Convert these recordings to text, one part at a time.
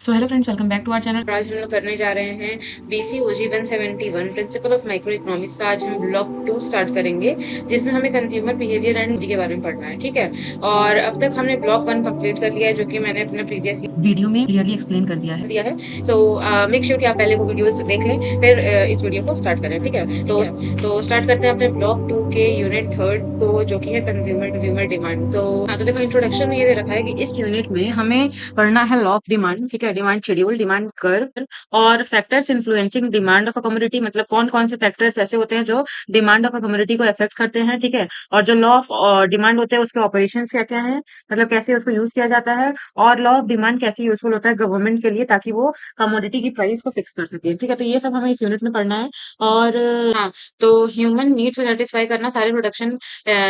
So hello friends, welcome back to our channel. आज हम लोग करने जा रहे हैं BCOG 171 principle of micro economics का। आज हम ब्लॉक 2 स्टार्ट करेंगे, जिसमें हमें कंज्यूमर बिहेवियर एंड के बारे में पढ़ना है। ठीक है, और अब तक हमने ब्लॉक 1 कंप्लीट कर लिया है, जो कि मैंने अपना प्रीवियस वीडियो में क्लियरली एक्सप्लेन कर दिया है। दिया है। सो मेक श्योर कि आप पहले वो वीडियोस देख लें, फिर इस वीडियो को स्टार्ट करें। ठीक है, तो स्टार्ट करते हैं अपने ब्लॉक 2 के यूनिट थर्ड को, जो कि है कंज्यूमर डिमांड। तो हाँ, तो देखो इंट्रोडक्शन में ये दे रखा है कि इस यूनिट में हमें पढ़ना है लॉ ऑफ डिमांड। ठीक है, डिमांड शेड्यूल, डिमांड कर्व और factors influencing demand of a commodity. मतलब कौन कौन से फैक्टर्स ऐसे होते हैं जो डिमांड ऑफ अ कमोडिटी को अफेक्ट करते हैं। ठीक है, और जो लॉ ऑफ डिमांड होते हैं उसके ऑपरेशन क्या क्या है, मतलब कैसे उसको यूज किया जाता है, और लॉ ऑफ डिमांड कैसे यूजफुल होता है गवर्नमेंट के लिए ताकि वो कमोडिटी की प्राइस को फिक्स कर सके। ठीक है, तो ये सब हमें इस यूनिट में पढ़ना है। और हाँ, तो ह्यूमन नीड्स को सेटिस्फाई करना, सारे प्रोडक्शन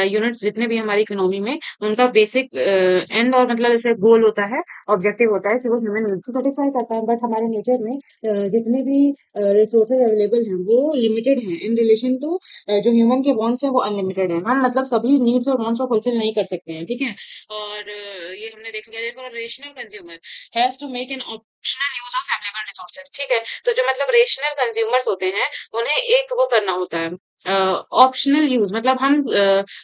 यूनिट्स जितने भी हमारी इकोनॉमी में, उनका बेसिक एंड और मतलब जैसे गोल होता है, ऑब्जेक्टिव होता है कि वो ह्यूमन नीड्स को सेटिस्फाई करता है। बट हमारे नेचर में जितने भी रिसोर्सेज अवेलेबल हैं वो लिमिटेड हैं इन रिलेशन टू जो ह्यूमन के वांट्स हैं वो अनलिमिटेड है। हम मतलब सभी नीड्स और वांट्स को फुलफिल नहीं कर सकते हैं। ठीक है, और ये हमने देख लिया। For rational consumer has to make an optional use of available resources. ठीक है, तो जो मतलब रेशनल कंज्यूमर्स होते हैं उन्हें एक वो करना होता है, ऑप्शनल यूज। मतलब हम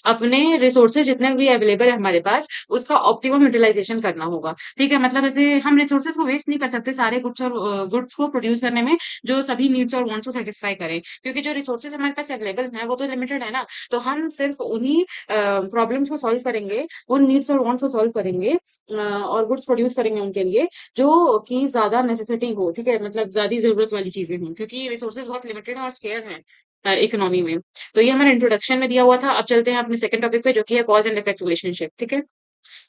अपने रिसोर्सेज जितने भी अवेलेबल है हमारे पास, उसका ऑप्टिमम यूटिलाइजेशन करना होगा। ठीक है, मतलब ऐसे हम रिसोर्सेज को वेस्ट नहीं कर सकते सारे गुड्स और गुड्स को प्रोड्यूस करने में, जो सभी नीड्स और वांट्स को सेटिस्फाई करें, क्योंकि जो रिसोर्सेज हमारे पास अवेलेबल है वो तो लिमिटेड है ना। तो हम सिर्फ उन्हीं प्रॉब्लम्स को सॉल्व करेंगे, उन नीड्स और वांट्स को सॉल्व करेंगे और गुड्स प्रोड्यूस करेंगे उनके लिए जो कि ज्यादा नेसेसिटी हो। ठीक है, मतलब ज्यादा जरूरत वाली चीजें हों, क्योंकि रिसोर्सेज बहुत लिमिटेड है और स्केयर है इकोनॉमी में। तो ये हमारे इंट्रोडक्शन में दिया हुआ था। अब चलते हैं अपने सेकंड टॉपिक पे, जो कि है कॉज एंड इफेक्ट रिलेशनशिप। ठीक है,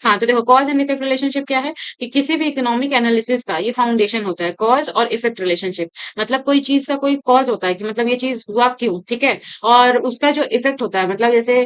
हाँ, तो देखो कॉज एंड इफेक्ट रिलेशनशिप क्या है कि किसी भी इकोनॉमिक एनालिसिस का ये फाउंडेशन होता है, कॉज और इफेक्ट रिलेशनशिप। मतलब कोई चीज का कोई कॉज होता है कि मतलब ये चीज हुआ क्यों। ठीक है, और उसका जो इफेक्ट होता है, मतलब जैसे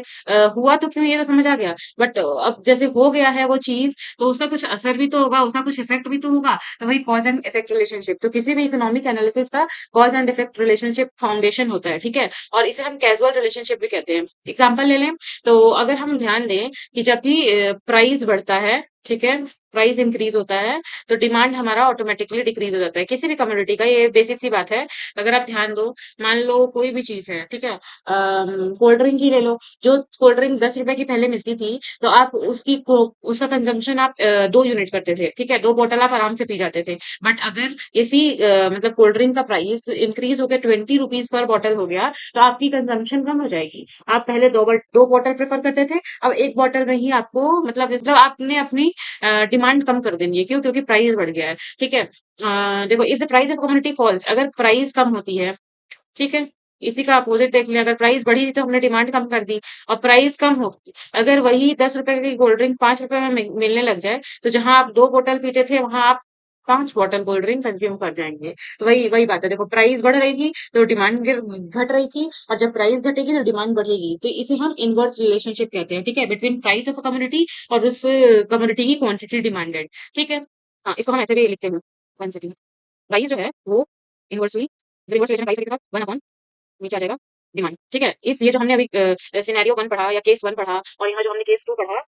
हुआ तो क्यों, ये तो समझ आ गया। बट अब जैसे हो गया है वो चीज, तो उसका कुछ असर भी तो होगा, उसका कुछ इफेक्ट भी तो होगा। तो वही कॉज एंड इफेक्ट रिलेशनशिप। तो किसी भी इकोनॉमिक एनालिसिस का cause and effect relationship foundation होता है। ठीक है, और इसे हम कैजुअल रिलेशनशिप भी कहते हैं। एग्जाम्पल ले लें, तो अगर हम ध्यान दें कि जब भी प्राइस बढ़ता है, ठीक है, प्राइस इंक्रीज होता है, तो डिमांड हमारा ऑटोमेटिकली डिक्रीज हो जाता है किसी भी कमोडिटी का। ये बेसिक सी बात है। अगर आप ध्यान दो, मान लो कोई भी चीज है, ठीक है, कोल्ड ड्रिंक ही ले लो। जो कोल्ड ड्रिंक 10 रुपए की पहले मिलती थी, तो आप उसका कंजम्पशन आप 2 यूनिट करते थे। ठीक है, 2 बोतल आप आराम से पी जाते थे। बट अगर इसी मतलब कोल्ड ड्रिंक का प्राइस इंक्रीज होकर 20 रुपीज पर बॉटल हो गया, तो आपकी कंजम्पशन कम हो जाएगी। आप पहले 2 बोतल प्रेफर करते थे, अब 1 बोतल में ही आपको मतलब आपने अपनी डिमांड कम कर देनी है। क्यों? क्योंकि प्राइस बढ़ गया है। ठीक है, देखो if the price of community falls, अगर प्राइस कम होती है, ठीक है, इसी का अपोजिट देख लें, अगर प्राइस बढ़ी तो हमने डिमांड कम कर दी, और प्राइस कम होगी, अगर वही 10 रुपए की कोल्ड ड्रिंक 5 रुपए में मिलने लग जाए, तो जहां आप 2 बोतल पीते थे वहां आप 5 बोतल कोल्ड ड्रिंक कंज्यूम कर जाएंगे। तो वही वही बात है। देखो प्राइस बढ़ रही थी तो डिमांड घट रही थी, और जब प्राइस घटेगी तो डिमांड बढ़ेगी। तो इसे हम इनवर्स रिलेशनशिप कहते हैं। ठीक है, between price of a community और उस कम्युनिटी की क्वांटिटी डिमांडेड। ठीक है, हाँ, इसको हम ऐसे भी लिखते हैं। वन सेकेंड, प्राइस जो है वो इनवर्सली, रिवर्स रिलेशन प्राइस के साथ 1 नीचे आ जाएगा डिमांड। ठीक है, इस ये जो हमने अभी सिनेरियो 1 पढ़ा या केस 1 पढ़ा, और यहाँ जो हमने केस 2 पढ़ा,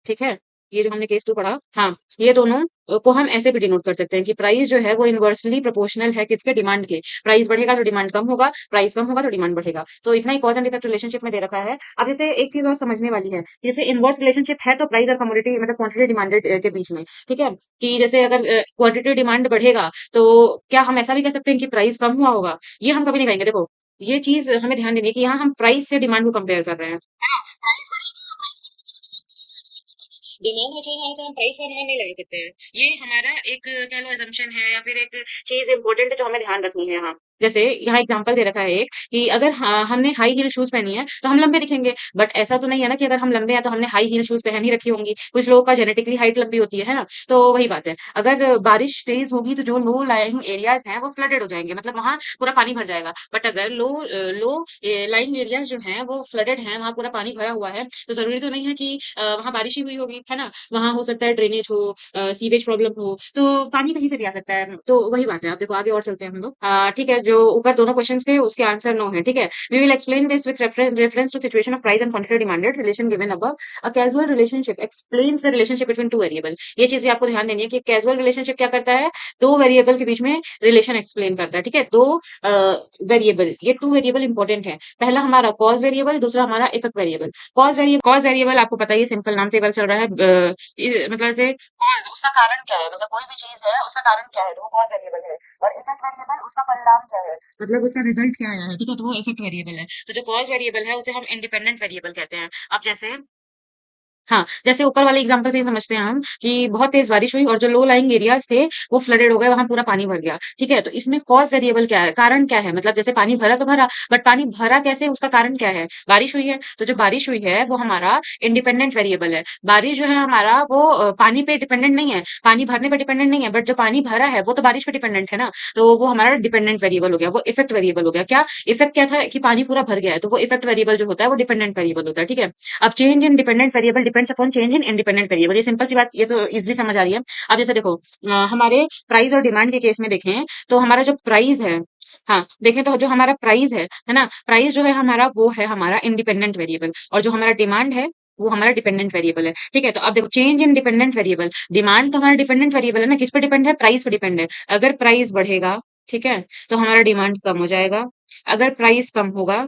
ठीक है, ये जो हमने केस 2 पढ़ा, हाँ, ये दोनों को हम ऐसे भी डिनोट कर सकते हैं कि प्राइस जो है वो इनवर्सली प्रोपोर्शनल है किसके, डिमांड के। प्राइस बढ़ेगा तो डिमांड कम होगा, प्राइस कम होगा तो डिमांड बढ़ेगा। तो इतना ही कॉज एंड इफेक्ट रिलेशनशिप में दे रखा है। अब जैसे एक चीज और समझने वाली है, जैसे इनवर्स रिलेशनशिप है तो प्राइस और कमोडिटी मतलब क्वांटिटी डिमांडेड के बीच में। ठीक है, कि जैसे अगर क्वांटिटी डिमांड बढ़ेगा, तो क्या हम ऐसा भी कह सकते हैं कि प्राइस कम हुआ होगा? ये हम कभी नहीं कहेंगे। देखो ये चीज हमें ध्यान देनी है कि यहाँ हम प्राइस से डिमांड को कंपेयर कर रहे हैं, है ना? प्राइस बढ़ेगी या प्राइस डिमांड में चेंज आने से हम प्राइस का अनुमान नहीं लगा सकते हैं। ये हमारा एक कह लो assumption है, या फिर एक चीज इंपॉर्टेंट है जो हमें ध्यान रखनी है यहाँ। जैसे यहाँ एग्जांपल दे रखा है एक, कि अगर हमने हाई हील शूज पहनी है तो हम लंबे दिखेंगे। बट ऐसा तो नहीं है ना कि अगर हम लंबे हैं तो हमने हाई हील शूज पहन ही रखी होंगी। कुछ लोगों का जेनेटिकली हाइट लंबी होती है ना। तो वही बात है, अगर बारिश तेज होगी तो जो लो लाइंग एरियाज हैं वो फ्लडेड हो जाएंगे, मतलब वहां पूरा पानी भर जाएगा। बट अगर लो लाइंग एरियाज जो हैं वो फ्लडेड हैं, वहां पूरा पानी भरा हुआ है, तो जरूरी तो नहीं है कि वहां बारिश ही हुई होगी, है ना? वहां हो सकता है ड्रेनेज हो, सीवेज प्रॉब्लम हो, तो पानी कहीं से भी आ सकता है। तो वही बात है। आप देखो आगे और चलते हैं हम लोग। ठीक है, जो ऊपर दोनों क्वेश्चंस थे उसके आंसर नो है, ठीक है। We will explain this with reference to situation of price and quantity demanded relation given above. A casual relationship explains the relationship between two variable. ये चीज भी आपको ध्यान देनी है कि कैजुअल रिलेशनशिप क्या करता है, दो वेरिएबल के बीच में रिलेशन एक्सप्लेन करता है, ठीक है। दो वेरिएबल, ये टू वेरिएबल इंपॉर्टेंट है। पहला हमारा कॉज वेरिएबल, दूसरा हमारा इफेक्ट वेरिएबल। कॉज वेरिएबल आपको पता ही है, सिंपल नाम से पता चल रहा है, मतलब से कॉज उसका कारण क्या है, मतलब कोई भी चीज है उसका कारण क्या है, तो वो कॉज वेरिएबल है। और इफेक्ट वेरिएबल उसका परिणाम क्या है, मतलब उसका रिजल्ट क्या आया है, ठीक है, तो वो इफेक्ट वेरिएबल है। तो जो कॉज वेरिएबल है उसे हम इंडिपेंडेंट वेरिएबल कहते हैं। अब जैसे हाँ, जैसे ऊपर वाले एग्जांपल से ही समझते हैं हम कि बहुत तेज बारिश हुई और जो लो लाइंग एरियाज थे वो फ्लडेड हो गए, वहां पूरा पानी भर गया, ठीक है। तो इसमें कॉज वेरिएबल क्या है, कारण क्या है, मतलब जैसे पानी भरा तो भरा, बट पानी भरा कैसे, उसका कारण क्या है, बारिश हुई है। तो जो बारिश हुई है वो हमारा इंडिपेंडेंट वेरिएबल है। बारिश जो है हमारा वो पानी पे डिपेंडेंट नहीं है, पानी भरने पे डिपेंडेंट नहीं है, बट जो पानी भरा है वो तो बारिश पे डिपेंडेंट है ना, तो वो हमारा डिपेंडेंट वेरिएबल हो गया, वो इफेक्ट वेरिएबल हो गया। क्या इफेक्ट क्या था कि पानी पूरा भर गया है, तो वो इफेक्ट वेरिएबल जो होता है वो डिपेंडेंट वेरिएबल होता है, ठीक है। अब change in dependent variable depends upon change in independent variable, ये सिंपल सी बात, ये तो इजीली समझ आ रही है। अब जैसे देखो हमारे प्राइस और डिमांड के केस में देखें तो हमारा जो प्राइस है, हाँ देखें तो जो हमारा प्राइस है ना, प्राइस जो है हमारा वो है हमारा इंडिपेंडेंट वेरिएबल, और जो हमारा डिमांड है वो हमारा डिपेंडेंट वेरिएबल है, ठीक है। तो अब देखो change in dependent variable, demand तो हमारा डिपेंडेंट वेरिएबल है ना, किस पे डिपेंड है, प्राइस पे डिपेंड है। अगर प्राइस बढ़ेगा, ठीक है, तो हमारा डिमांड कम हो जाएगा। अगर प्राइस कम होगा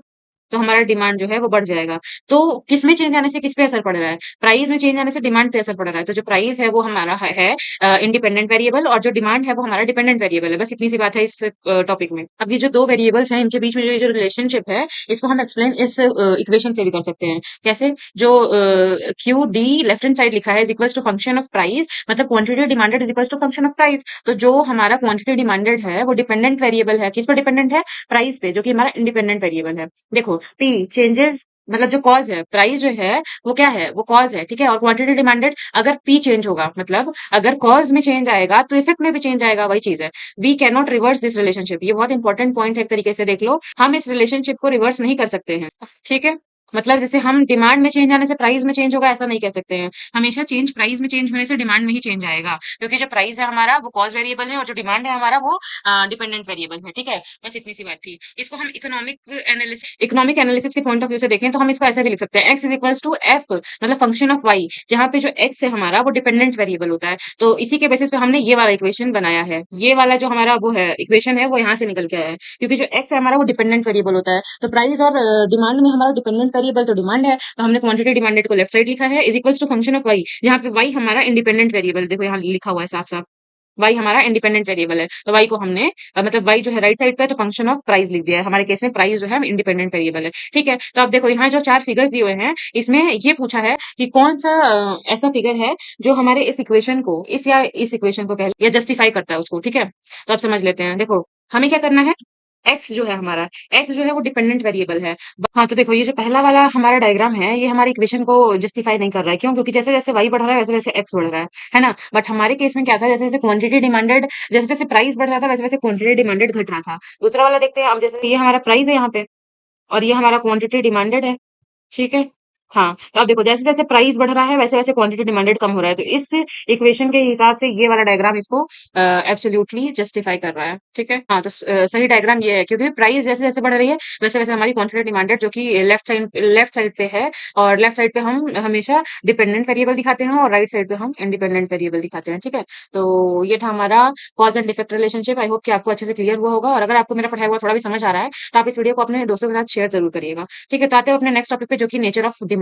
तो हमारा डिमांड जो है वो बढ़ जाएगा। तो किसमें चेंज आने से किस पे असर पड़ रहा है, प्राइस में चेंज आने से डिमांड पे असर पड़ रहा है। तो जो प्राइस है वो हमारा है इंडिपेंडेंट वेरिएबल, और जो डिमांड है वो हमारा डिपेंडेंट वेरिएबल है। बस इतनी सी बात है इस टॉपिक में। अब ये जो दो वेरिएबल्स हैं इनके बीच में जो रिलेशनशिप है इसको हम एक्सप्लेन इस इक्वेशन से भी कर सकते हैं। कैसे, जो Q D left hand side लिखा है is equals to function of price, मतलब quantity demanded is equals to function of price. तो जो हमारा क्वांटिटी डिमांडेड है वो डिपेंडेंट वेरिएबल है, किस पर डिपेंडेंट है, प्राइस पे, जो कि हमारा इंडिपेंडेंट वेरिएबल है। देखो पी चेंजेस, मतलब जो कॉज है, प्राइस जो है वो क्या है, वो कॉज है, ठीक है। और क्वांटिटी डिमांडेड, अगर पी चेंज होगा, मतलब अगर कॉज में चेंज आएगा तो इफेक्ट में भी चेंज आएगा, वही चीज है। We can not reverse this relationship, ये बहुत इंपॉर्टेंट पॉइंट है, एक तरीके से देख लो, हम इस रिलेशनशिप को रिवर्स नहीं कर सकते हैं, ठीक है। मतलब जैसे हम डिमांड में चेंज आने से प्राइस में चेंज होगा ऐसा नहीं कह सकते हैं, हमेशा चेंज प्राइस में चेंज होने से डिमांड में ही चेंज आएगा, क्योंकि जो प्राइस है हमारा वो कॉज वेरिएबल है और जो डिमांड है हमारा वो डिपेंडेंट वेरिएबल है, ठीक है। बस इतनी सी बात थी। इसको हम इकोनॉमिक एनालिसिस के पॉइंट ऑफ व्यू से देखें तो हम इसको ऐसे भी लिख सकते हैं, X is equals to F, मतलब फंक्शन ऑफ वाई, जहाँ पे जो एक्स है हमारा वो डिपेंडेंट वेरिएबल होता है। तो इसी के बेसिस पे हमने ये वाला इक्वेशन बनाया है, ये वाला जो हमारा वो है इक्वेशन है वो यहाँ से निकल के आया है, क्योंकि जो एक्स है हमारा वो डिपेंडेंट वेरिएबल होता है। तो प्राइस और डिमांड में हमारा डिपेंडेंट वेरिएबल तो डिमांड है, तो हमने क्वांटिटी डिमांडेड को लेफ्ट साइड लिखा है is equals to function of Y, जहाँ पे वाई हमारा इंडिपेंडेंट वेरिएबल, देखो यहाँ लिखा हुआ है साफ साफ, वाई हमारा इंडिपेंडेंट वेरिएबल है। तो वाई को हमने मतलब वाई जो है राइट साइड पे है तो फंक्शन ऑफ प्राइस लिख दिया है, हमारे केस में प्राइस जो है इंडिपेंडेंट वेरिएबल है, ठीक है। तो अब देखो यहाँ जो चार फिगर्स दिए हुए हैं इसमें ये पूछा है कि कौन सा ऐसा फिगर है जो हमारे इस इक्वेशन को, इस इक्वेशन को कह या जस्टिफाई करता है उसको, ठीक है। तो अब समझ लेते हैं, देखो हमें क्या करना है, एक्स जो है हमारा, एक्स जो है वो डिपेंडेंट वेरिएबल है। हाँ तो देखो ये जो पहला वाला हमारा डायग्राम है ये हमारी इक्वेशन को जस्टिफाई नहीं कर रहा है, क्यों, क्योंकि जैसे जैसे वाई बढ़ रहा है वैसे वैसे एक्स बढ़ रहा है ना। बट हमारे केस में क्या था, जैसे जैसे क्वांटिटी डिमांडेड, जैसे जैसे प्राइस बढ़ रहा था वैसे वैसे क्वांटिटी डिमांडेड घट रहा था। दूसरा वाला देखते हैं, अब जैसे ये हमारा प्राइस है यहाँ पे और ये हमारा क्वांटिटी डिमांडेड है, ठीक है। हाँ तो अब देखो जैसे जैसे प्राइस बढ़ रहा है वैसे वैसे क्वांटिटी डिमांडेड कम हो रहा है, तो इस इक्वेशन के हिसाब से ये वाला डायग्राम इसको एब्सोल्युटली जस्टिफाई कर रहा है, ठीक है। हाँ तो सही डायग्राम ये है, क्योंकि प्राइस जैसे जैसे बढ़ रही है वैसे वैसे हमारी क्वांटिटी डिमांडेड जो कि लेफ्ट साइड पे है, और लेफ्ट साइड पे हम हमेशा डिपेंडेंट वेरिएबल दिखाते हैं और राइट साइड पे हम इंडिपेंडेंट वेरिएबल दिखाते हैं, ठीक है। तो ये था हमारा cause and effect relationship. I hope कि आपको अच्छे से क्लियर हुआ होगा, और अगर आपको मेरा पढ़ाया हुआ थोड़ा भी समझ आ रहा है तो आप इस वीडियो को अपने दोस्तों के साथ शेयर जरूर करिएगा, ठीक है। तो आते हैं अपने नेक्स्ट टॉपिक पे जो कि नेचर ऑफ डिमांड।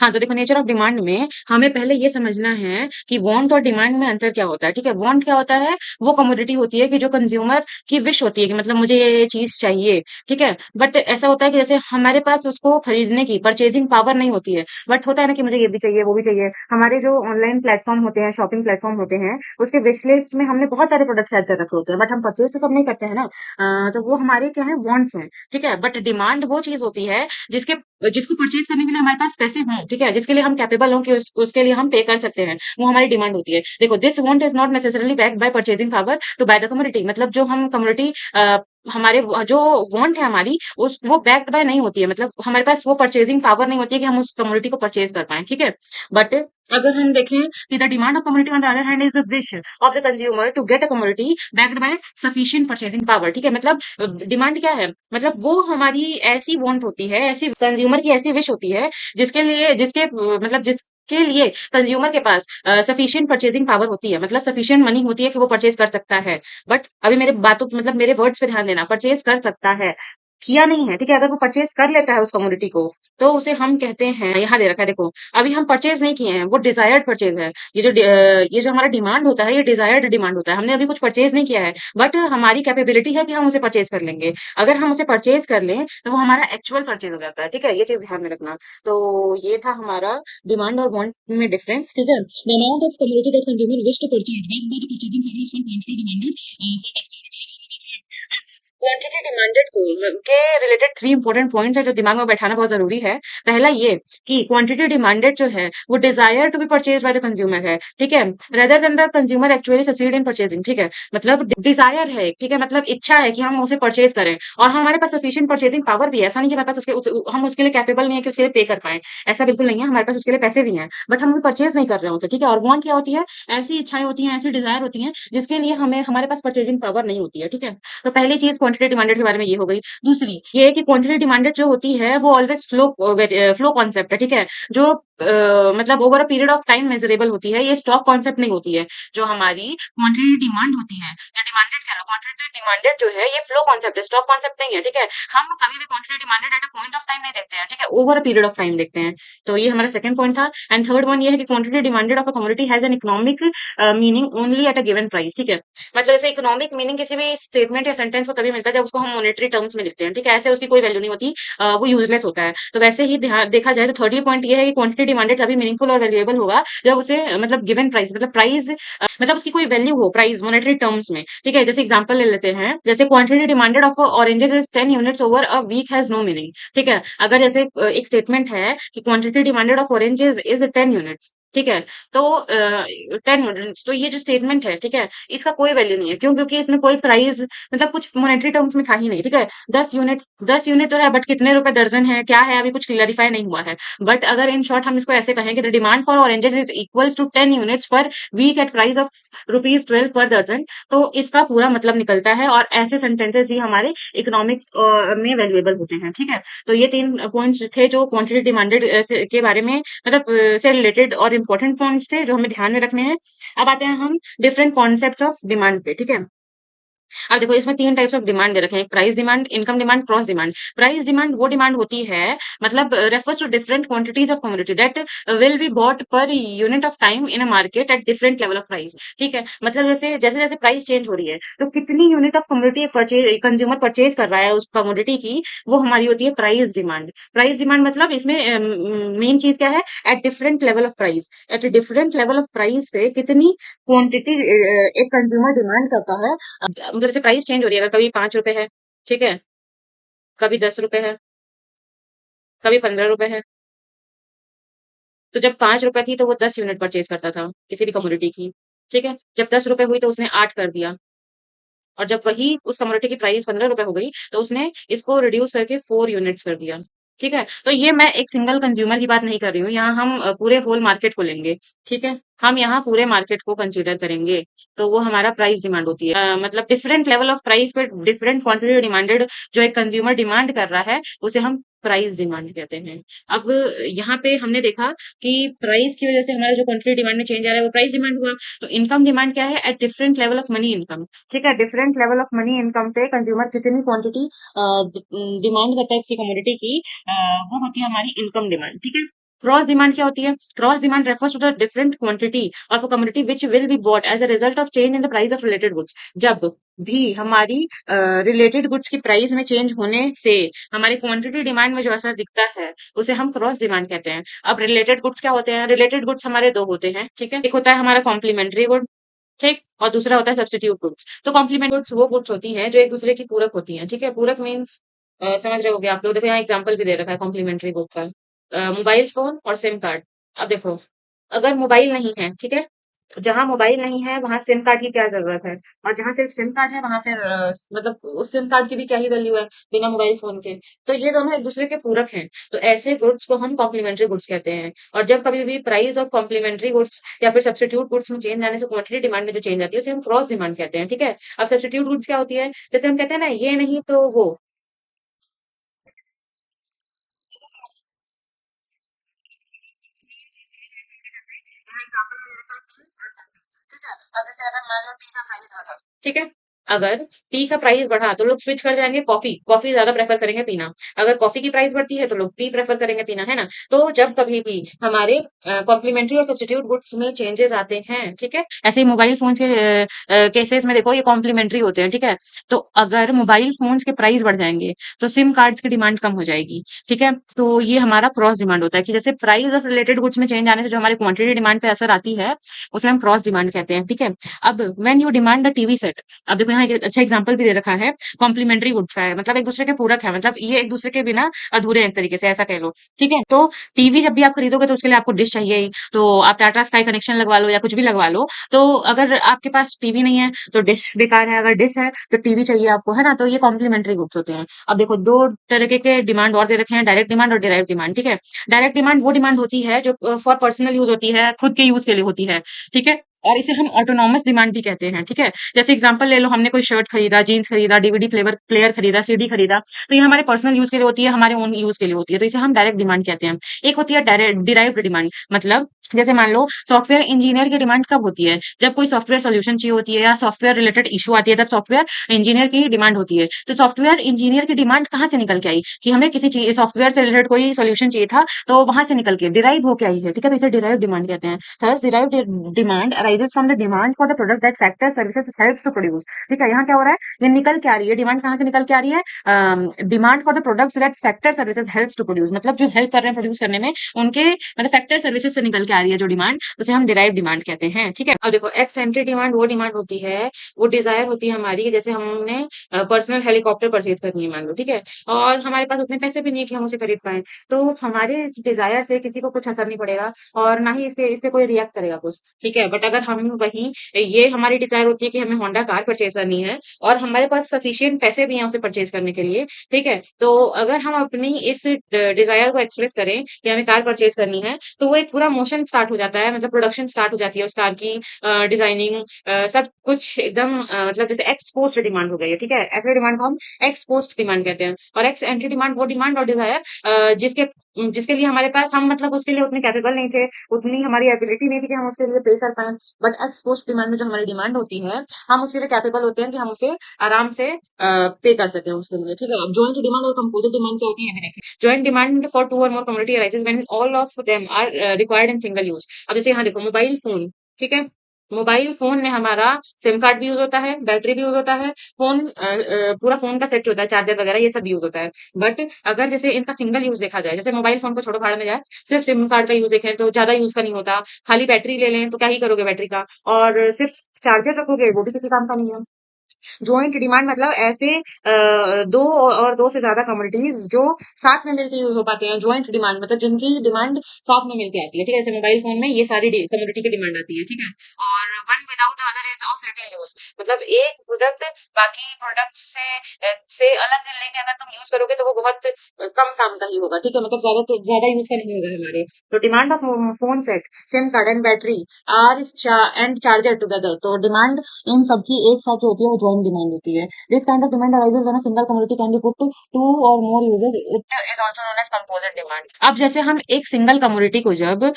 हाँ तो देखो नेचर ऑफ डिमांड में हमें पहले ये समझना है कि वांट और डिमांड में अंतर क्या होता है, ठीक है। वांट क्या होता है, वो कमोडिटी होती है कि जो कंज्यूमर की विश होती है कि मतलब मुझे ये चीज चाहिए, ठीक है। बट ऐसा होता है कि जैसे हमारे पास उसको खरीदने की परचेजिंग पावर नहीं होती है, बट होता है ना कि मुझे ये भी चाहिए वो भी चाहिए। हमारे जो ऑनलाइन प्लेटफॉर्म होते हैं, शॉपिंग प्लेटफॉर्म होते हैं, उसके विश लिस्ट में हमने बहुत सारे प्रोडक्ट्स ऐड कर रखे होते हैं, बट हम परचेज तो सब नहीं करते हैं ना। तो वो हमारे क्या है, वांट्स हैं, ठीक है। बट डिमांड वो चीज होती है जिसके जिसको परचेज करने के लिए हमारे पास पैसे हों, ठीक है, जिसके लिए हम कैपेबल हों कि उसके लिए हम पे कर सकते हैं, वो हमारी डिमांड होती है। देखो this want is not necessarily backed by purchasing power to buy the commodity, मतलब जो हम कमोडिटी हमारे जो वांट है हमारी उस वो बैक्ड बाय नहीं होती है, मतलब हमारे पास वो परचेजिंग पावर नहीं होती है कि हम उस कमोडिटी को परचेज कर पाएं, ठीक है। बट अगर हम देखें कि the demand of commodity on the other hand is the wish of the consumer to get a commodity backed by sufficient purchasing power, ठीक है। मतलब डिमांड क्या है, मतलब वो हमारी ऐसी वांट होती है, ऐसी कंज्यूमर की ऐसी विश होती है जिसके लिए मतलब जिसके लिए कंज्यूमर के पास सफिशिएंट परचेजिंग पावर होती है, मतलब सफिशिएंट मनी होती है कि वो परचेज कर सकता है। बट अभी मेरे बातों मतलब मेरे वर्ड्स पे ध्यान देना, परचेज कर सकता है, किया नहीं है, ठीक है। अगर वो परचेज कर लेता है उस कमोडिटी को, तो उसे हम कहते हैं, यहाँ दे रखा है देखो, अभी हम परचेज नहीं किए हैं, वो डिजायर्ड परचेज है। ये जो हमारा डिमांड होता है, ये डिजायर्ड डिमांड होता है, हमने अभी कुछ परचेज नहीं किया है, बट हमारी कैपेबिलिटी है कि हम उसे परचेज कर लेंगे। अगर हम उसे परचेज कर लें तो वो हमारा एक्चुअल परचेज हो जाता है, ठीक है। ये चीज ध्यान में रखना। तो ये था हमारा डिमांड और वांट में डिफरेंस, ठीक है। The amount of commodity that consumer wish to purchase by the purchasing power is quantity demanded. Quantity demanded के रिलेटेड 3 इंपॉर्टेंट पॉइंट्स है जो दिमाग में बैठाना बहुत जरूरी है। पहला ये कि क्वांटिटी डिमांडेड जो है वो desire to be purchase by the consumer है, ठीक है, rather than the consumer actually succeed in purchasing, ठीक है। मतलब डिजायर है, ठीक है, मतलब इच्छा है कि हम उसे परचेज करें, और हमारे पास सफिशिएंट परचेजिंग पावर भी है। ऐसा नहीं कि हमारे पास हम उसके लिए कैपेबल नहीं है कि उसके लिए पे कर पाए, ऐसा बिल्कुल नहीं है, हमारे पास उसके लिए पैसे भी हैं, बट हम परचेज नहीं कर रहे हैं उसे, ठीक है। और वांट क्या होती है, ऐसी इच्छाएं होती हैं, ऐसी डिजायर होती हैं जिसके लिए हमें हमारे पास परचेजिंग पावर नहीं होती है, ठीक है। तो पहली चीज क्वांटिटी डिमांडेड के बारे में ये हो गई। दूसरी ये है कि क्वांटिटी डिमांडेड जो होती है वो ऑलवेज फ्लो कॉन्सेप्ट है, ठीक है। जो मतलब over a period of time measurable होती है, ये स्टॉक कॉन्सेप्ट नहीं होती है। जो हमारी क्वांटिटी डिमांड होती है या डिमांडेड कह लो, क्वांटिटी डिमांडेड जो है ये फ्लो कॉन्सेप्ट है, स्टॉक कॉन्सेप्ट नहीं है, ठीक है। हम कभी भी quantity demanded at a point of time नहीं देखते हैं, ठीक है, over a period of time देखते हैं। तो ये हमारा सेकंड पॉइंट था। एंड थर्ड वन ये है कि quantity demanded of a commodity has an economic meaning only at a given price, ठीक है। मतलब ऐसे इकोनॉमिक मीनिंग किसी भी स्टेटमेंट या सेंटेंस को तभी मिलता है जब उसको हम मॉनेटरी टर्म्स में लिखते हैं, ठीक है। ऐसे उसकी कोई वैल्यू नहीं होती, वो यूजलेस होता है। तो वैसे ही देखा जाए तो थर्ड पॉइंट ये है कि क्वांटिटी डिमांडेड तभी मीनिंगफुल और वैल्यूएबल होगा जब उसे मतलब गिवन प्राइस, मतलब प्राइस, मतलब उसकी कोई वैल्यू हो, प्राइस मॉनेटरी टर्म्स में, ठीक है। जैसे एग्जांपल ले लेते हैं, जैसे quantity demanded of oranges is 10 units over a week has no meaning, ठीक है। अगर जैसे एक स्टेटमेंट है कि quantity demanded of oranges is 10 units, ठीक है। तो 10 यूनिट्स, तो ये जो स्टेटमेंट है, ठीक है, इसका कोई वैल्यू नहीं है। क्यों? क्योंकि इसमें कोई प्राइस मतलब कुछ मॉनेटरी टर्म्स में था ही नहीं, ठीक है। 10 यूनिट तो है, बट कितने रुपए दर्जन है, क्या है, अभी कुछ क्लियरिफाई नहीं हुआ है। बट अगर इन शॉर्ट हम इसको ऐसे कहें कि the demand for oranges is equals to 10 units per week at price of ₹12 per दर्जन, तो इसका पूरा मतलब निकलता है। और ऐसे सेंटेंसेस ही हमारे इकोनॉमिक्स में वैल्यूएबल होते हैं, ठीक है। तो ये 3 पॉइंट्स थे जो क्वांटिटी डिमांडेड के बारे में मतलब से रिलेटेड और इम्पोर्टेंट पॉइंट्स थे जो हमें ध्यान में रखने हैं। अब आते हैं हम डिफरेंट कॉन्सेप्ट्स ऑफ डिमांड पे, ठीक है। अब देखो इसमें 3 टाइप्स ऑफ डिमांड दे रखे हैं, price demand, income demand, cross demand. Price demand वो डिमांड होती है, मतलब refers to different quantities of commodity that will be bought per unit of time in a market at different level of price, ठीक है। मतलब जैसे जैसे जैसे प्राइस चेंज हो रही है, तो कितनी unit of commodity purchase consumer purchase कर रहा है उस कमोडिटी की, वो हमारी होती है प्राइस डिमांड। प्राइस डिमांड मतलब इसमें मेन चीज क्या है, eight different level of price, eight different level of price पे कितनी क्वांटिटी एक कंज्यूमर डिमांड करता है। मतलब जैसे प्राइस चेंज हो रही है, अगर कभी 5 रुपए है, ठीक है, कभी 10 रुपए है, कभी 15 रुपए है। तो जब 5 रुपए थी तो वो 10 यूनिट परचेज करता था किसी भी कमोडिटी की, ठीक है। जब 10 रुपए हुई तो उसने 8 कर दिया, और जब वही उस कमोडिटी की प्राइस 15 रुपए हो गई तो उसने इसको रिड्यूस करके 4 यूनिट्स कर दिया, ठीक है। तो ये मैं एक सिंगल कंज्यूमर की बात नहीं कर रही हूँ, यहाँ हम पूरे होल मार्केट को लेंगे, ठीक है। हम यहाँ पूरे मार्केट को कंसीडर करेंगे, तो वो हमारा प्राइस डिमांड होती है। मतलब डिफरेंट लेवल ऑफ प्राइस पे डिफरेंट क्वांटिटी डिमांडेड जो एक कंज्यूमर डिमांड कर रहा है, उसे हम प्राइस डिमांड कहते हैं। अब यहाँ पे हमने देखा कि प्राइस की वजह से हमारा जो क्वांटिटी डिमांड में चेंज आ रहा है वो प्राइस डिमांड हुआ। तो इनकम डिमांड क्या है, eight different level of money income, ठीक है। Different level of money income पे कंज्यूमर कितनी क्वांटिटी डिमांड करता है किसी कमोडिटी की, वो होती है हमारी इनकम डिमांड, ठीक है। क्रॉस डिमांड क्या होती है, cross demand refers to the different quantity of a commodity which will be bought as a result of change in the price of related goods. जब भी हमारी रिलेटेड गुड्स की price में चेंज होने से हमारी क्वांटिटी डिमांड में जो असर दिखता है, उसे हम क्रॉस डिमांड कहते हैं। अब रिलेटेड गुड्स क्या होते हैं, रिलेटेड गुड्स हमारे दो होते हैं, ठीक है। एक होता है हमारा कॉम्प्लीमेंट्री गुड, ठीक, और दूसरा होता है सब्स्टिट्यूट गुड्स। तो कॉम्प्लीमेंट गुड्स वो गुड्स होती हैं जो एक दूसरे की पूरक होती हैं, ठीक है। पूरक मीन्स समझ रहे होगे आप लोग, देखो यहाँ एग्जांपल भी दे रखा है कॉम्प्लीमेंट्री गुड का, मोबाइल फोन और सिम कार्ड। अब देखो, अगर मोबाइल नहीं है, ठीक है, जहाँ मोबाइल नहीं है वहां सिम कार्ड की क्या जरूरत है, और जहाँ सिर्फ सिम कार्ड है वहां फिर मतलब उस सिम कार्ड की भी क्या ही वैल्यू है बिना मोबाइल फोन के। तो ये दोनों एक दूसरे के पूरक हैं। तो ऐसे गुड्स को हम कॉम्प्लीमेंट्री गुड्स कहते हैं। और जब कभी भी प्राइस ऑफ कॉम्प्लीमेंट्री गुड्स या फिर सब्स्टिट्यूट गुड्स में चेंज आने से क्वांटिटी डिमांड में जो चेंज आती है उसे हम क्रॉस डिमांड कहते हैं। ठीक है। अब सब्स्टिट्यूट गुड्स क्या होती है, जैसे हम कहते हैं ना ये नहीं तो वो। ठीक है। अब जैसे अगर मान लो टी का प्राइस बढ़ा, ठीक है, अगर टी का प्राइस बढ़ा तो लोग स्विच कर जाएंगे कॉफी, कॉफी ज्यादा प्रेफर करेंगे पीना। अगर कॉफी की प्राइस बढ़ती है तो लोग टी प्रेफर करेंगे पीना, है ना। तो जब कभी भी हमारे कॉम्प्लीमेंट्री और सब्स्टिट्यूट गुड्स में चेंजेस आते हैं, ठीक है, ऐसे ही मोबाइल फोन के केसेस में देखो ये कॉम्प्लीमेंट्री होते हैं। ठीक है। तो अगर मोबाइल फोन्स के प्राइस बढ़ जाएंगे तो सिम कार्ड्स की डिमांड कम हो जाएगी। ठीक है। तो ये हमारा क्रॉस डिमांड होता है कि जैसे प्राइस ऑफ रिलेटेड गुड्स में चेंज आने से जो हमारी क्वांटिटी डिमांड पे असर आती है उसे हम क्रॉस डिमांड कहते हैं। ठीक है। अब when you demand a TV set, अब देखो यहाँ एक अच्छा एग्जांपल भी दे रखा है, कॉम्प्लीमेंट्री गुड्स का है, मतलब एक दूसरे के पूरक है, मतलब ये एक दूसरे के बिना अधूरे हैं एक तरीके से, ऐसा कह लो। ठीक है। तो टीवी जब भी आप खरीदोगे तो उसके लिए आपको डिश चाहिए ही, तो आप टाटा स्काई कनेक्शन लगवा लो या कुछ भी लगवा लो। तो अगर आपके पास टीवी नहीं है तो डिश बेकार है, अगर डिश है तो टीवी चाहिए आपको, है ना। तो ये कॉम्प्लीमेंट्री गुड्स होते हैं। अब देखो दो तरीके के डिमांड और दे रखे हैं, डायरेक्ट डिमांड और डिराइव डिमांड। ठीक है। डायरेक्ट डिमांड वो डिमांड होती है जो फॉर पर्सनल यूज होती है, खुद के यूज के लिए होती है। ठीक है। और इसे हम ऑटोनॉमस डिमांड भी कहते हैं। ठीक है। जैसे एग्जांपल ले लो, हमने कोई शर्ट खरीदा, जीन्स खरीदा, डीवीडी प्लेयर प्लेयर खरीदा, सीडी खरीदा, तो ये हमारे पर्सनल यूज के लिए होती है, हमारे ओन यूज के लिए होती है, तो इसे हम डायरेक्ट डिमांड कहते हैं। एक होती है डायरेक्ट डिराइव्ड डिमांड, मतलब जैसे मान लो सॉफ्टवेयर इंजीनियर की डिमांड कब होती है, जब कोई सॉफ्टवेयर सोल्यूशन चाहिए होती है या सॉफ्टवेयर रिलेटेड इशू आती है, तब सॉफ्टवेयर इंजीनियर की डिमांड होती है। तो सॉफ्टवेयर इंजीनियर की डिमांड कहाँ से निकल के आई कि हमें किसी चीज सॉफ्टवेयर से रिलेटेड कोई सोल्यूशन चाहिए था, तो वहां से निकल के डिराइव होके आई है। ठीक है। तो इसे डिराइव डिमांड कहते हैं। Thus, derived demand arises from the demand for the product that factors services helps to produce। ठीक है। यहाँ क्या हो रहा है, ये निकल के आ रही है, डिमांड कहाँ से निकल के आ रही है, demand for the products that factor services helps to produce, मतलब जो हेल्प कर रहे हैं प्रोड्यूस करने में उनके मतलब फैक्टर सर्विसेज से निकल के आ रही है जो डिमांड, उसे हम डिराइव डिमांड कहते हैं। ठीक है। अब देखो एक्सेंट्री डिमांड वो डिमांड होती है, वो डिजायर होती है हमारी कि जैसे हमने पर्सनल हेलीकॉप्टर परचेज करनी है मान लो, ठीक है, और हमारे पास उतने पैसे भी नहीं है कि हम उसे खरीद पाए, तो हमारे इस डिजायर से किसी को कुछ असर नहीं पड़ेगा और ना ही इस पे कोई रिएक्ट करेगा कुछ। ठीक है। बट अगर हम वही ये हमारी डिजायर होती है कि हमें होंडा कार परचेज करनी है और हमारे पास सफिशिएंट पैसे भी हैं उसे परचेज करने के लिए, ठीक है, तो अगर हम अपनी इस डिजायर को एक्सप्रेस करें कि हमें कार परचेज करनी है, तो वो एक पूरा मोशन स्टार्ट हो जाता है, मतलब प्रोडक्शन स्टार्ट हो जाती है उस कार की, डिजाइनिंग सब कुछ एकदम मतलब जैसे एक्स पोस्ट डिमांड हो गई है। ठीक है। ऐसे डिमांड को हम एक्स पोस्ट डिमांड कहते हैं। और एक्स एंट्री डिमांड वो डिमांड और डिजायर जिसके जिसके लिए हमारे पास हम मतलब उसके लिए उतने कैपेबल नहीं थे, उतनी हमारी एबिलिटी नहीं थी कि हम उसके लिए पे कर पाए। बट एक्स पोस्ट डिमांड में जो हमारी डिमांड होती है, हम उसके लिए कैपेबल होते हैं कि हम उसे आराम से पे कर सकें उसके लिए। ठीक है। अब जॉइंट डिमांड और कंपोजिट डिमांड क्या होती है ये भी देखिए। जॉइंट डिमांड फॉर टू और more community arises when all of them are required in single use. अब जैसे यहाँ देखो मोबाइल फोन, ठीक है, मोबाइल फोन में हमारा सिम कार्ड भी यूज होता है, बैटरी भी यूज होता है, फोन पूरा फोन का सेट होता है, चार्जर वगैरह ये सब यूज होता है। बट अगर जैसे इनका सिंगल यूज देखा जाए, जैसे मोबाइल फोन को छोड़ो भाड़ में जाए, सिर्फ सिम कार्ड का यूज देखें तो ज्यादा यूज का नहीं होता, खाली बैटरी ले लें तो क्या ही करोगे बैटरी का, और सिर्फ चार्जर रखोगे वो भी किसी काम का नहीं है। जॉइंट डिमांड मतलब ऐसे दो और दो से ज्यादा कम्युनिटीज जो साथ में मिलकर यूज हो पाते हैं। जॉइंट डिमांड मतलब जिनकी डिमांड साथ में मिलकर आती है। ठीक है। जैसे मोबाइल फोन में ये सारी कम्युनिटी की डिमांड आती है। ठीक है। और one without other is of little use, मतलब एक प्रोडक्ट बाकी प्रोडक्ट से अलग लेके अगर तुम यूज करोगे तो वो बहुत कम काम का ही होगा। ठीक है। मतलब ज्यादा यूज का नहीं होगा हमारे। तो demand of phone set, sim card and battery are and charger together, तो डिमांड इन सबकी एक साथ जो होती है वो जॉइंट डिमांड होती है। This kind of demand arises when a single community can be put to two और more users, it is also known as composite demand. अब जैसे हम एक सिंगल कम्युनिटी को जब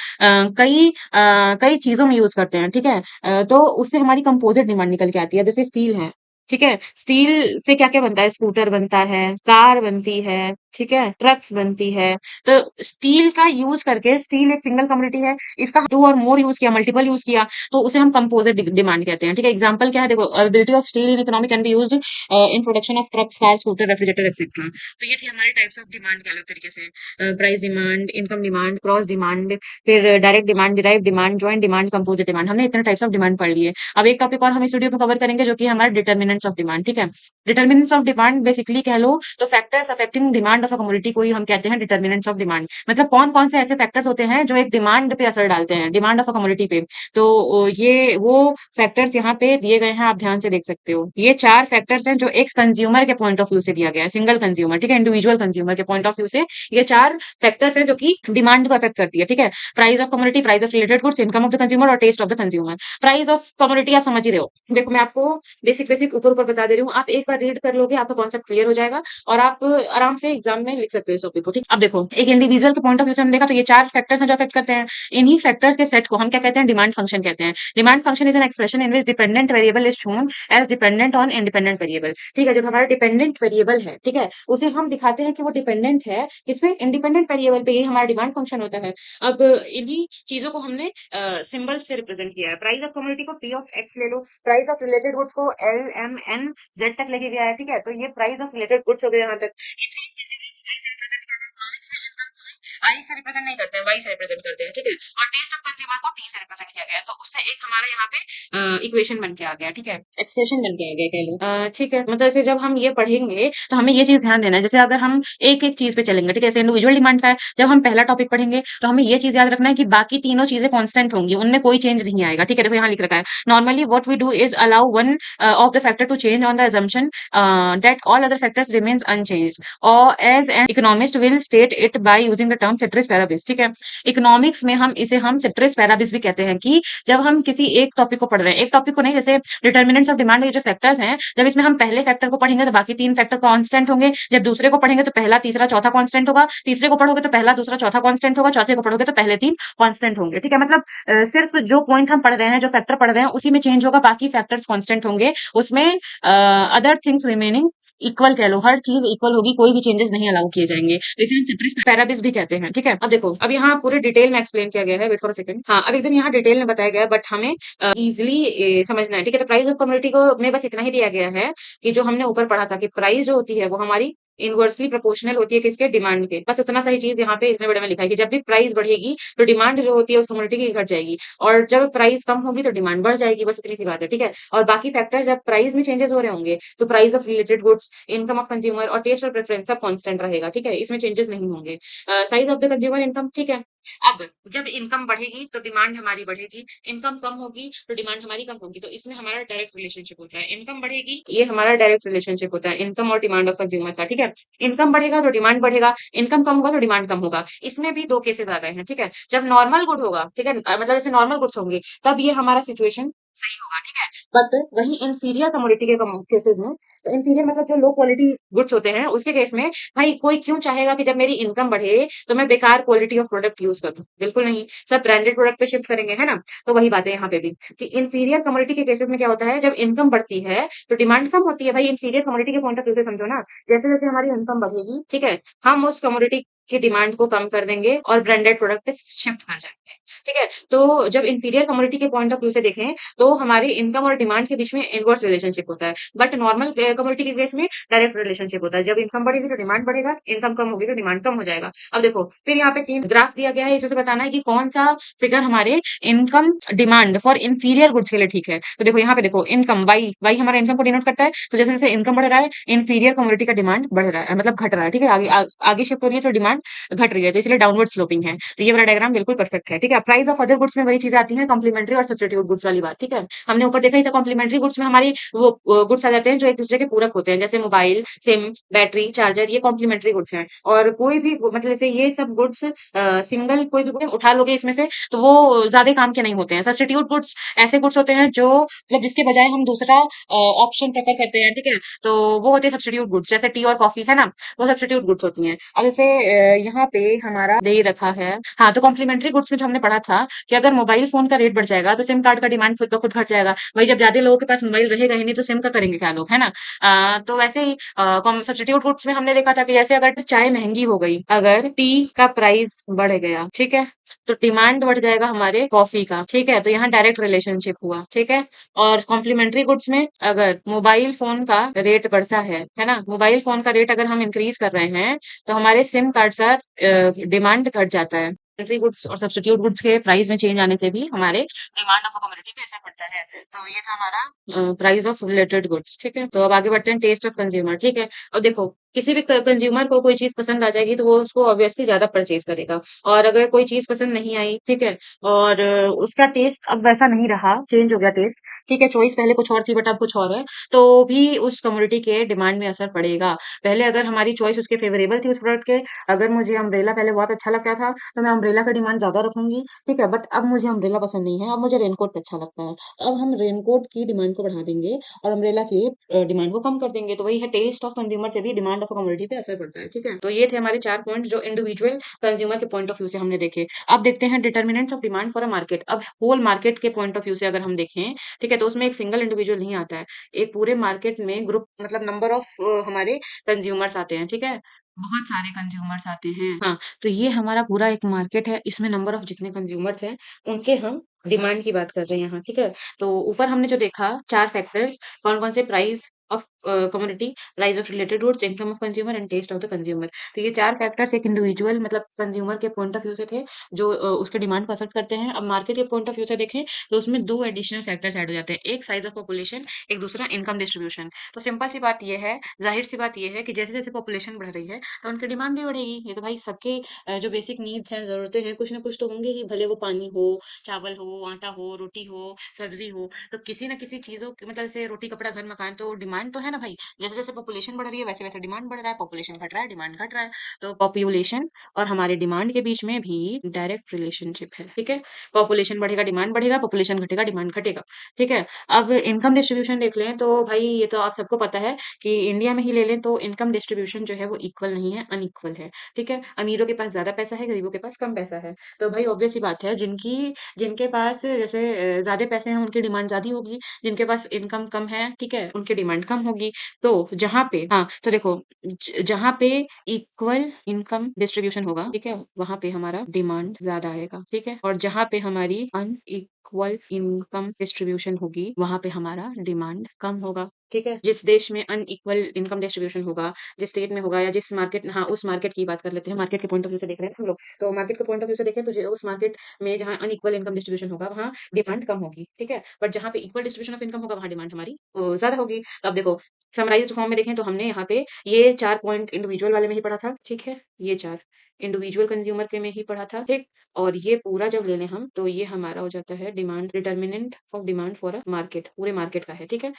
कई चीजों में यूज करते हैं, ठीक है, तो उससे हमारी कंपोजिट डिमांड निकल के आती है। जैसे स्टील है, ठीक है, स्टील से क्या क्या बनता है, स्कूटर बनता है, कार बनती है, ठीक है, ट्रक्स बनती है। तो स्टील का यूज करके, स्टील एक सिंगल कम्युनिटी है, इसका टू और मोर यूज किया, मल्टीपल यूज किया, तो उसे हम कंपोजिट डिमांड कहते हैं। ठीक है। एग्जांपल क्या है देखो, availability of steel in economy can be used in production of trucks, car, scooter, refrigerator etcetera. तो ये थी हमारे टाइप्स ऑफ डिमांड के अलग तरीके से, price demand, income demand, cross demand, फिर direct demand, derive demand, joint demand, composite demand. हमने इतने टाइप्स ऑफ डिमांड पढ़ लिए। अब एक टॉपिक और हम इस वीडियो में कवर करेंगे जो कि हमारा डिटर्मिनेंट्स ऑफ डिमांड। ठीक है। डिटर्मिनेंट्स ऑफ डिमांड बेसिकली कह लो तो factors affecting demand demand of a commodity को ही हम कहते हैं डिटर्मिनेंट्स ऑफ डिमांड। मतलब कौन कौन से ऐसे फैक्टर्स होते हैं जो एक डिमांड पे असर डालते हैं, डिमांड ऑफ अ कमोडिटी पे। तो ये वो फैक्टर्स यहाँ पे दिए गए हैं, आप ध्यान से देख सकते हो। ये 4 फैक्टर्स हैं जो एक कंज्यूमर के पॉइंट ऑफ व्यू से दिया गया है, सिंगल कंज्यूमर, ठीक है, इंडिविजुअल कंज्यूमर के पॉइंट ऑफ व्यू से ये 4 फैक्टर्स हैं जो कि डिमांड को अफेक्ट करती है, ठीक है। Price of commodity, price of related goods, income of the consumer और taste of the consumer. Price of commodity आप समझ ही रहे हो। देखो मैं आपको बेसिक बेसिक ऊपर ऊपर बता दे रही हूँ, आप एक बार रीड कर लोगे आपका कॉन्सेप्ट क्लियर हो जाएगा और आप आराम से एग्जाम में लिख सकते हो इस टॉपिक को, ठीक। अब देखो एक इंडिविजुअल के पॉइंट ऑफ व्यू से हम देखा तो ये 4 फैक्टर्स हैं जो अफेक्ट करते हैं। इन्हीं फैक्टर्स के सेट को हम क्या कहते हैं, डिमांड फंक्शन कहते हैं। Demand function is an expression in which dependent variable is shown age dependent on independent variable, ठीक है। जो हमारा डिपेंडेंट वेरिएबल है, ठीक है, उसे हम दिखाते हैं कि वो डिपेंडेंट है किसमें, इंडिपेंडेंट वेरिएबल पे। ये हमारा डिमांड फंक्शन होता है। अब इन्हीं चीजों को हमने सिंबल से रिप्रेजेंट किया है। प्राइस ऑफ कमोडिटी को पी ऑफ एक्स ले लो, प्राइस ऑफ रिलेटेड गुड्स को एल एम एन जेड तक लेके गया है, ठीक है। तो ये प्राइस ऑफ रिलेटेड गुड्स हो गए यहाँ तक। आई से रिप्रेजेंट नहीं करते हैं, वाई से रिप्रेजेंट करते हैं, ठीक है। और टेस्ट ऑफ कंज्यूमर को टी से रिप्रेजेंट किया गया है, तो उससे एक हमारा यहाँ पे इक्वेशन बन के आ गया, ठीक है, एक्सप्रेशन बन के आ गया कह लो, ठीक है। मतलब जैसे जब हम ये पढ़ेंगे तो हमें ये चीज ध्यान देना है, जैसे अगर हम एक एक चीज पे चलेंगे, ठीक है, जैसे इंडिविजुअल डिमांड का है, जब हम पहला टॉपिक पढ़ेंगे तो हमें ये चीज याद रखना है कि बाकी तीनों चीजें कांस्टेंट होंगी, उनमें कोई चेंज नहीं आएगा, ठीक है। देखो यहाँ लिख रखा है, normally what we do is allow one of the factor to change on the assumption that all other factors remains unchanged, or as an economist will state it by using the term ceteris paribus, ठीक है। Economics में हम ceteris paribus भी कहते हैं कि जब हम किसी एक टॉपिक को पढ़ रहे हैं, एक टॉपिक को नहीं, जैसे डिटर्मिनेंट्स ऑफ डिमांड, ये जो फैक्टर्स हैं, जब इसमें हम पहले फैक्टर को पढ़ेंगे तो बाकी 3 फैक्टर कांस्टेंट होंगे, जब दूसरे को पढ़ेंगे तो पहला तीसरा चौथा कांस्टेंट होगा, तीसरे को पढ़ोगे तो पहला दूसरा चौथा कांस्टेंट होगा, चौथे को पढ़ोगे तो पहले 3 कांस्टेंट होंगे, ठीक है। मतलब सिर्फ जो पॉइंट हम पढ़ रहे हैं, जो फैक्टर पढ़ रहे हैं, उसी में चेंज होगा, बाकी फैक्टर्स कांस्टेंट होंगे, उसमें अदर थिंग्स रिमेनिंग इक्वल कह लो, हर चीज इक्वल होगी, कोई भी चेंजेस नहीं अलाउ किए जाएंगे, तो इसे हम सिट्रिक पैराबिस भी कहते हैं, ठीक है। अब देखो अब यहाँ पूरे डिटेल में एक्सप्लेन किया गया है, वेट फॉर अ सेकंड, हाँ अब एकदम यहाँ डिटेल में बताया गया है, बट हमें इजिली समझना है, ठीक है। तो प्राइस ऑफ कम्युनिटी को में बस इतना ही दिया गया है कि जो हमने ऊपर पढ़ा था कि प्राइस जो होती है वो हमारी इनवर्सली प्रोपोर्शनल होती है किसके, डिमांड के। बस उतना सही चीज यहाँ पे इतने बड़े में लिखा है कि जब भी प्राइस बढ़ेगी तो डिमांड जो होती है उस कम्युनिटी की घट जाएगी, और जब प्राइस कम होगी तो डिमांड बढ़ जाएगी, बस इतनी सी बात है, ठीक है। और बाकी फैक्टर जब प्राइस में चेंजेस हो रहे होंगे तो price of related goods, income of consumer और टेस्ट और प्रेफरेंस सब कांस्टेंट रहेगा, ठीक है, इसमें चेंजेस नहीं होंगे। Size of the consumer income, ठीक है। अब जब इनकम बढ़ेगी तो डिमांड हमारी बढ़ेगी, इनकम कम होगी तो डिमांड हमारी कम होगी, तो इसमें हमारा डायरेक्ट रिलेशनशिप होता है। इनकम बढ़ेगी, ये हमारा डायरेक्ट रिलेशनशिप होता है इनकम और डिमांड ऑफ कंज्यूमर का, ठीक है। इनकम बढ़ेगा तो डिमांड बढ़ेगा, इनकम कम होगा तो डिमांड कम होगा। इसमें भी 2 केसेस आ गए हैं, ठीक है। जब नॉर्मल गुड होगा, ठीक है, मतलब जैसे नॉर्मल गुड्स होंगे तब ये हमारा सिचुएशन सही होगा, ठीक है। बट वही इंफीरियर कमोडिटी के केसेस में, तो इंफीरियर मतलब जो लो क्वालिटी गुड्स होते हैं उसके केस में भाई कोई क्यों चाहेगा कि जब मेरी इनकम बढ़े तो मैं बेकार क्वालिटी ऑफ प्रोडक्ट यूज करूं, बिल्कुल नहीं, सब ब्रांडेड प्रोडक्ट पे शिफ्ट करेंगे, है ना। तो वही बात है यहाँ पे भी कि इंफीरियर कमोडिटी के केसेस में क्या होता है, जब इनकम बढ़ती है तो डिमांड कम होती है। भाई इंफीरियर कमोडिटी के पॉइंट ऑफ व्यू से समझो ना, जैसे जैसे हमारी इनकम बढ़ेगी, ठीक है, हम उस कमोडिटी की डिमांड को कम कर देंगे और ब्रांडेड प्रोडक्ट पे शिफ्ट कर जाएंगे, ठीक है। तो जब इंफीरियर कमोडिटी के पॉइंट ऑफ व्यू से देखें तो हमारी इनकम और डिमांड के बीच में इनवर्स रिलेशनशिप होता है, बट नॉर्मल कमोडिटी के केस में डायरेक्ट रिलेशनशिप होता है। जब इनकम बढ़ेगी तो डिमांड बढ़ेगा, इनकम कम होगी तो डिमांड कम हो जाएगा। अब देखो फिर यहाँ पे 3 ग्राफ दिया गया है, इसमें से बताना है कि कौन सा फिगर हमारे income demand for inferior goods के लिए ठीक है। तो देखो यहाँ पे देखो इनकम वाई, वाई हमारा इनकम को डिनोट करता है, तो जैसे जैसे इनकम बढ़ रहा है इंफीरियर कमोडिटी का डिमांड बढ़ रहा है, मतलब घट रहा है, ठीक है, आगे शिफ्ट हो रही है तो डिमांड घट रही है, तो इसलिए डाउनवर्ड स्लोपिंग है। तो ये वाला डायग्राम बिल्कुल परफेक्ट है, ठीक है। प्राइस ऑफ अदर गुड्स में वही चीजें आती हैं, कॉम्प्लीमेंट्री और सब्स्टिट्यूट गुड्स वाली बात, ठीक है। हमने ऊपर देखा ही था, कॉम्प्लीमेंट्री गुड्स में हमारी वो गुड्स आ जाते हैं जो एक दूसरे के पूरक होते हैं, जैसे मोबाइल, सिम, बैटरी, चार्जर, ये कॉम्प्लीमेंट्री गुड्स हैं। और कोई भी मतलब जैसे ये सब गुड्स सिंगल कोई भी गुड्स उठा लोगे इसमें से तो वो ज्यादा काम के नहीं होते हैं। सब्स्टिट्यूट गुड्स ऐसे गुड्स होते हैं जो मतलब जिसके बजाय हम दूसरा ऑप्शन प्रेफर करते हैं, ठीक है, तो वो होते हैं सब्स्टिट्यूट गुड्स, जैसे टी और कॉफी, है ना, वो सब्स्टिट्यूट गुड्स होती हैं। अब जैसे यहाँ पे हमारा दे रखा है, हाँ, तो कॉम्प्लीमेंट्री गुड्स में जो हमने पढ़ा था कि अगर मोबाइल फोन का रेट बढ़ जाएगा तो सिम कार्ड का डिमांड खुद ब खुद घट जाएगा। वही जब ज्यादा लोगों के पास मोबाइल रहेगा ही नहीं तो सिम का करेंगे क्या लोग, है ना। तो वैसे ही सब्स्टिट्यूट गुड्स में हमने देखा था कि जैसे अगर चाय महंगी हो गई, अगर टी का प्राइस बढ़ गया, ठीक है, तो डिमांड बढ़ जाएगा हमारे कॉफी का, ठीक है, तो यहाँ डायरेक्ट रिलेशनशिप हुआ, ठीक है। और कॉम्प्लीमेंट्री गुड्स में अगर मोबाइल फोन का रेट बढ़ता है ना, मोबाइल फोन का रेट अगर हम इंक्रीज कर रहे हैं तो हमारे सिम कार्ड का डिमांड घट जाता है। कॉम्प्लीमेंट्री गुड्स और सब्स्टिट्यूट गुड्स के प्राइस में चेंज आने से भी हमारे डिमांड ऑफ कमोडिटी पे असर पड़ता है। तो ये था हमारा प्राइस ऑफ रिलेटेड गुड्स, ठीक है। तो अब आगे बढ़ते हैं टेस्ट ऑफ कंज्यूमर, ठीक है। अब देखो किसी भी कंज्यूमर को कोई चीज पसंद आ जाएगी तो वो उसको ऑब्वियसली ज्यादा परचेज करेगा। और अगर कोई चीज पसंद नहीं आई, ठीक है, और उसका टेस्ट अब वैसा नहीं रहा, चेंज हो गया टेस्ट, ठीक है, चॉइस पहले कुछ और थी बट अब कुछ और है, तो भी उस कमोडिटी के डिमांड में असर पड़ेगा। पहले अगर हमारी चॉइस उसके फेवरेबल थी उस प्रोडक्ट के, अगर मुझे अम्ब्रेला पहले बहुत अच्छा लगता था तो मैं अम्ब्रेला का डिमांड ज्यादा रखूंगी, ठीक है, बट अब मुझे अम्ब्रेला पसंद नहीं है, अब मुझे रेनकोट अच्छा लगता है। अब हम रेनकोट की डिमांड को बढ़ा देंगे और अम्ब्रेला की डिमांड को कम कर देंगे। तो वही है, टेस्ट ऑफ कंज्यूमर से भी डिमांड ऑफ कमोडिटी पे असर पड़ता है, ठीक है। तो ये थे हमारे 4 पॉइंट जो इंडिविजुअल कंज्यूमर के पॉइंट ऑफ व्यू से हमने देखे। अब देखते हैं determinants of demand for a market. अब होल मार्केट के पॉइंट ऑफ व्यू से अगर हम देखें, ठीक है, तो उसमें एक सिंगल इंडिविजुअल नहीं आता है, एक पूरे मार्केट में ग्रुप, मतलब नंबर ऑफ हमारे कंज्यूमर्स आते हैं, ठीक है, बहुत सारे कंज्यूमर्स आते हैं। हाँ, तो ये हमारा पूरा एक मार्केट है, इसमें नंबर ऑफ जितने कंज्यूमर्स हैं उनके हम डिमांड की बात कर रहे हैं यहाँ, ठीक है। तो ऊपर हमने जो देखा 4 फैक्टर्स, कौन-कौन से, price of commodity, price of related goods, income of consumer and taste of the consumer. तो ये 4 फैक्टर्स एक इंडिविजुअल मतलब कंज्यूमर के पॉइंट ऑफ व्यू से थे जो उसके डिमांड को अफेक्ट करते हैं। अब मार्केट के पॉइंट ऑफ व्यू से देखें तो उसमें 2 एडिशनल फैक्टर्स ऐड हो जाते हैं, एक साइज ऑफ पॉपुलेशन, एक दूसरा इनकम डिस्ट्रीब्यूशन। तो सिंपल सी बात ये है, ज़ाहिर-सी बात ये है कि जैसे-जैसे पॉपुलेशन बढ़ रही है तो उनकी डिमांड भी बढ़ेगी। ये तो भाई सबके जो बेसिक नीड्स हैं, ज़रूरतें हैं, कुछ ना कुछ तो होंगे ही, भले वो पानी हो, चावल हो, आटा हो, रोटी हो, सब्जी हो, तो किसी न किसी चीज़ों की, मतलब जैसे रोटी, कपड़ा, घर, मकान, तो डिमांड तो है ना भाई। जैसे-जैसे पॉपुलेशन बढ़ रही है वैसे-वैसे डिमांड बढ़ रहा है, पॉपुलेशन घट रहा है, डिमांड घट रहा है। तो पॉपुलेशन और हमारे डिमांड के बीच में भी डायरेक्ट रिलेशनशिप है, ठीक है। पॉपुलेशन बढ़ेगा, डिमांड बढ़ेगा, पॉपुलेशन घटेगा, डिमांड घटेगा, ठीक है। अब इनकम डिस्ट्रीब्यूशन देख लें तो भाई ये तो आप सबको पता है कि इंडिया में ही ले लें तो इनकम डिस्ट्रीब्यूशन जो है वो इक्वल नहीं है, अनइक्वल है, ठीक है। अमीरों के पास ज़्यादा पैसा है, गरीबों के पास कम पैसा है। तो भाई ऑब्वियस सी बात है, जिनके पास जैसे ज़्यादा पैसे हैं उनकी डिमांड ज़्यादा होगी, जिनके पास इनकम कम है, ठीक है, उनकी डिमांड कम होगी। तो जहाँ पे, हाँ, तो देखो, जहाँ पे इक्वल इनकम डिस्ट्रीब्यूशन होगा, ठीक है, वहाँ पे हमारा डिमांड ज़्यादा आएगा, ठीक है, और जहाँ पे हमारी अनइक्वल इनकम डिस्ट्रीब्यूशन होगी, वहाँ पे हमारा डिमांड कम होगा, ठीक है। जिस देश में अनइक्वल इनकम डिस्ट्रीब्यूशन होगा, जिस स्टेट में होगा, या जिस मार्केट, हाँ, उस मार्केट की बात कर लेते हैं, मार्केट के पॉइंट ऑफ व्यू से देख रहे हैं हम लोग। तो मार्केट के पॉइंट ऑफ व्यू से देखें तो उस मार्केट में जहाँ अनइक्वल इनकम डिस्ट्रीब्यूशन होगा वहाँ डिमांड कम होगी, ठीक है, बट जहाँ पे इक्वल डिस्ट्रीब्यूशन ऑफ इनकम होगा वहाँ डिमांड हमारी ज्यादा होगी। तो अब देखो, समराइज्ड फॉर्म में देखें तो हमने यहाँ पे ये 4 पॉइंट इंडिविजुअल वाले में ही पढ़ा था, ठीक है, ये 4 इंडिविजुअल कंज्यूमर के में ही पढ़ा था, ठीक। और ये पूरा जब ले लें हम तो ये हमारा हो जाता है demand, determinant of demand for a market, पूरे मार्केट का है, ठीक है।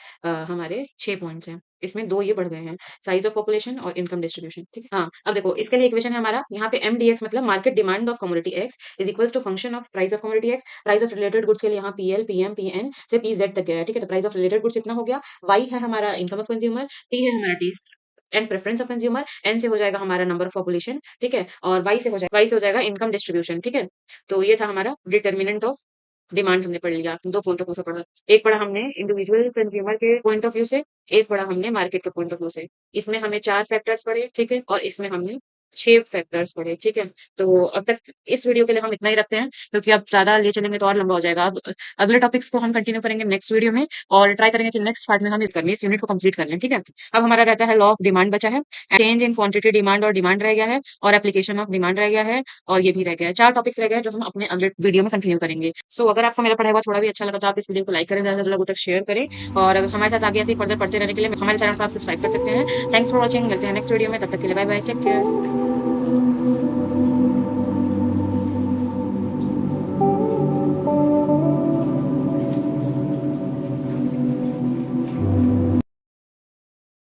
हमारे 6 पॉइंट्स हैं, इसमें 2 ये बढ़ गए हैं, साइज ऑफ पॉपुलेशन और इनकम डिस्ट्रीब्यूशन, ठीक है। हाँ, अब देखो इसके लिए इक्वेशन है हमारा यहाँ पे MDX, मतलब market demand of commodity X is equals to function of price of commodity X. Price of related goods के लिए यहाँ PL, PM, PN से PZ तक गया है, ठीक है। तो प्राइस ऑफ रिलेटेड गुड्स इतना हो गया, Y है हमारा इनकम ऑफ कंज्यूमर, T है हमारा taste and preference of consumer, N से हो जाएगा हमारा नंबर ऑफ पॉपुलेशन, ठीक है, और Y से हो जाएगा इनकम डिस्ट्रीब्यूशन, ठीक है। तो ये था हमारा डिटर्मिनेंट ऑफ डिमांड, हमने पढ़ लिया, 2 पॉइंट ऑफ व्यू से पढ़ा। एक पढ़ा हमने इंडिविजुअल कंज्यूमर के पॉइंट ऑफ व्यू से, एक पढ़ा हमने मार्केट के पॉइंट ऑफ व्यू से। इसमें हमें 4 फैक्टर्स पढ़े, ठीक है, और इसमें हमने 6 फैक्टर्स पढ़े, ठीक है। तो अब तक इस वीडियो के लिए हम इतना ही रखते हैं, क्योंकि अब ज़्यादा ले चलेंगे तो और लंबा हो जाएगा। अब अगले टॉपिक्स को हम कंटिन्यू करेंगे नेक्स्ट वीडियो में, और ट्राई करेंगे कि नेक्स्ट पार्ट में हम इस यूनिट को कंप्लीट कर लें, ठीक है। अब हमारा रहता है लॉ ऑफ डिमांड बचा है, चेंज इन क्वांटिटी डिमांड और डिमांड रह गया है, और एप्लीकेशन ऑफ डिमांड रह गया है, और ये भी रह गया है। 4 टॉपिक्स रह गए हैं जो हम अपने अगले वीडियो में कंटिन्यू करेंगे। सो अगर आपको मेरा पढ़ाया हुआ थोड़ा भी अच्छा लगा तो आप इस वीडियो को लाइक करें, ज़्यादा से लोगों तक शेयर करें, और अगर हमारे साथ आगे ऐसे ही फर्दर पढ़ते रहने के लिए हमारे चैनल को आप सब्सक्राइब कर सकते हैं। थैंक्स फॉर वॉचिंग, मिलते हैं नेक्स्ट वीडियो में, तब तक के लिए बाय बाय, टेक केयर।